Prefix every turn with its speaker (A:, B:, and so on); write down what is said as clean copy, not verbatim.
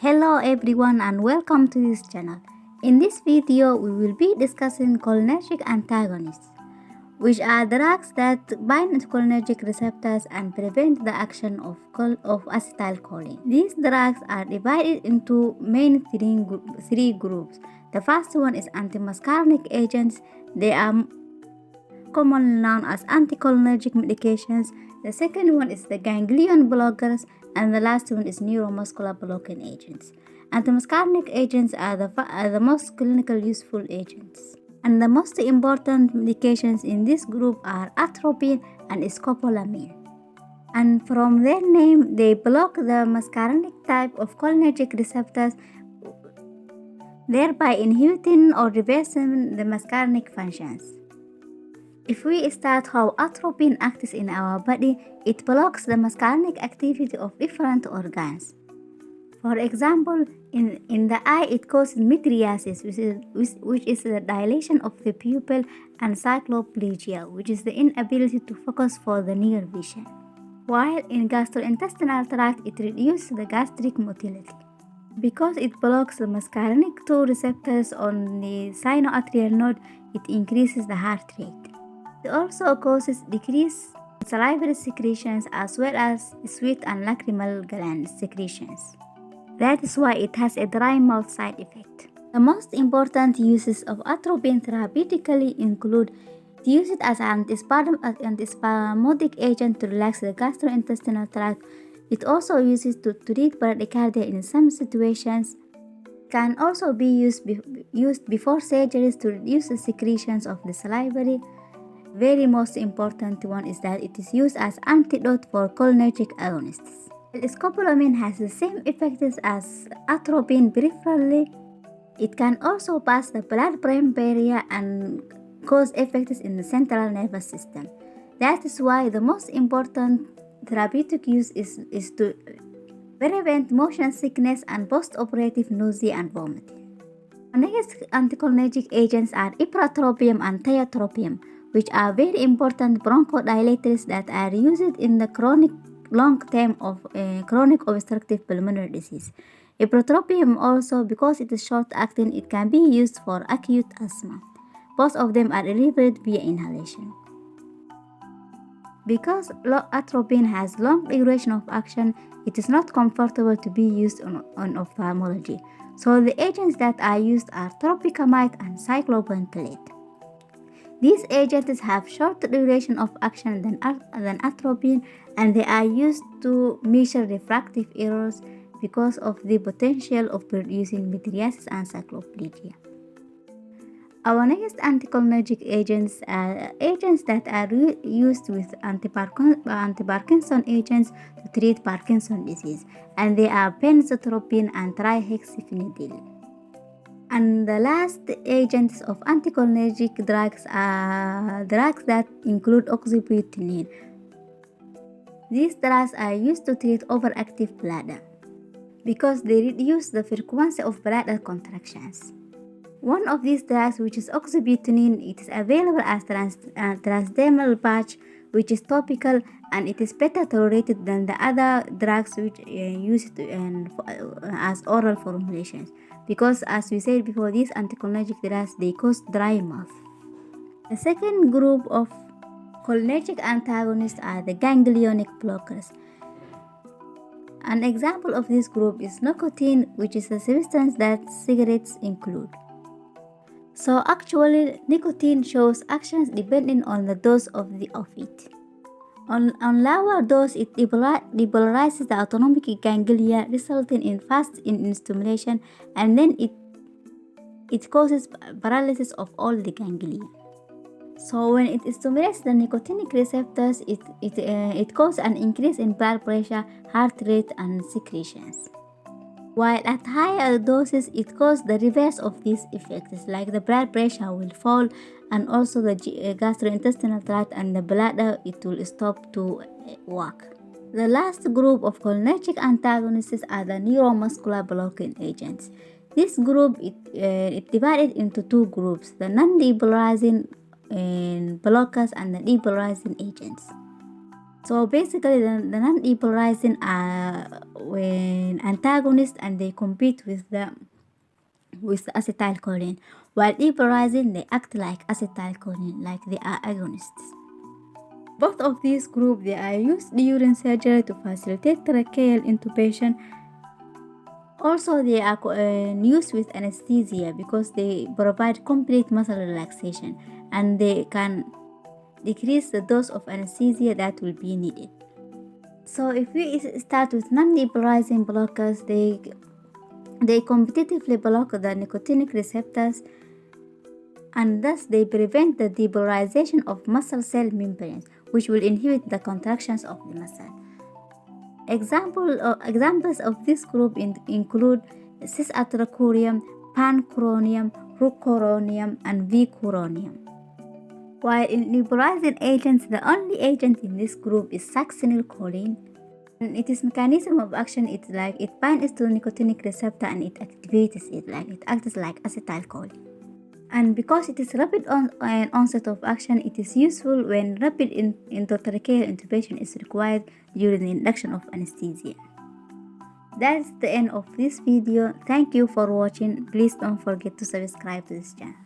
A: Hello everyone and welcome to this channel. In this video, we will be discussing cholinergic antagonists, which are drugs that bind to cholinergic receptors and prevent the action of acetylcholine. These drugs are divided into main three groups. The first one is antimuscarinic agents. They are commonly known as anticholinergic medications. The second one is the ganglion blockers, and the last one is neuromuscular blocking agents. Antimuscarinic agents are the most clinical useful agents. And the most important medications in this group are atropine and scopolamine. And from their name, they block the muscarinic type of cholinergic receptors, thereby inhibiting or reversing the muscarinic functions. If we start how atropine acts in our body, it blocks the muscarinic activity of different organs. For example, in the eye, it causes mydriasis, which is the dilation of the pupil, and cycloplegia, which is the inability to focus for the near vision. While in gastrointestinal tract, it reduces the gastric motility. Because it blocks the muscarinic 2 receptors on the sinoatrial node, it increases the heart rate. It also causes decreased salivary secretions as well as sweat and lacrimal gland secretions. That is why it has a dry mouth side effect. The most important uses of atropine therapeutically include to use it as an antispasmodic agent to relax the gastrointestinal tract. It also uses to treat bradycardia in some situations. It can also be used before surgeries to reduce the secretions of the salivary. Very most important one is that it is used as antidote for cholinergic agonists. Scopolamine has the same effects as atropine peripherally. It can also pass the blood-brain barrier and cause effects in the central nervous system. That is why the most important therapeutic use is to prevent motion sickness and post-operative nausea and vomiting. The next anticholinergic agents are ipratropium and tiotropium, which are very important bronchodilators that are used in the chronic long term of chronic obstructive pulmonary disease. Ipratropium also, because it is short acting, it can be used for acute asthma. Both of them are delivered via inhalation. Because atropine has long duration of action, it is not comfortable to be used on ophthalmology. So the agents that are used are tropicamide and cyclopentolate. These agents have shorter duration of action than atropine, and they are used to measure refractive errors because of the potential of producing mydriasis and cycloplegia. Our next anticholinergic agents are agents that are used with anti-Parkinson agents to treat Parkinson's disease, and they are benztropine and trihexyphenidyl. And the last agents of anticholinergic drugs are drugs that include oxybutynin. These drugs are used to treat overactive bladder because they reduce the frequency of bladder contractions. One of these drugs, which is oxybutynin, it is available as transdermal patch, which is topical, and it is better tolerated than the other drugs which used as oral formulations. Because as we said before, these anticholinergic drugs, they cause dry mouth. The second group of cholinergic antagonists are the ganglionic blockers. An example of this group is nicotine, which is a substance that cigarettes include. So actually, nicotine shows actions depending on the dose of it. On lower dose, it depolarizes the autonomic ganglia, resulting in fast stimulation, and then it causes paralysis of all the ganglia. So when it stimulates the nicotinic receptors, it causes an increase in blood pressure, heart rate, and secretions. While at higher doses, it causes the reverse of these effects, like the blood pressure will fall, and also the gastrointestinal tract and the bladder, it will stop to work. The last group of cholinergic antagonists are the neuromuscular blocking agents. This group it divided into two groups: the non-depolarizing blockers and the depolarizing agents. So basically, the non-depolarizing are when antagonists and they compete with the acetylcholine, while depolarizing they act like acetylcholine, like they are agonists. Both of these groups they are used during surgery to facilitate tracheal intubation. Also, they are used with anesthesia because they provide complete muscle relaxation and they can decrease the dose of anesthesia that will be needed. So if we start with non-depolarizing blockers, they competitively block the nicotinic receptors and thus they prevent the depolarization of muscle cell membranes, which will inhibit the contractions of the muscle. Examples of this group include cisatracurium, pancuronium, roucoronium, and vicuronium. While in nebulizing agents, the only agent in this group is succinylcholine. And its mechanism of action is like it binds to the nicotinic receptor and it activates it, like it acts like acetylcholine. And because it is rapid onset of action, it is useful when rapid endotracheal intubation is required during the induction of anesthesia. That's the end of this video. Thank you for watching. Please don't forget to subscribe to this channel.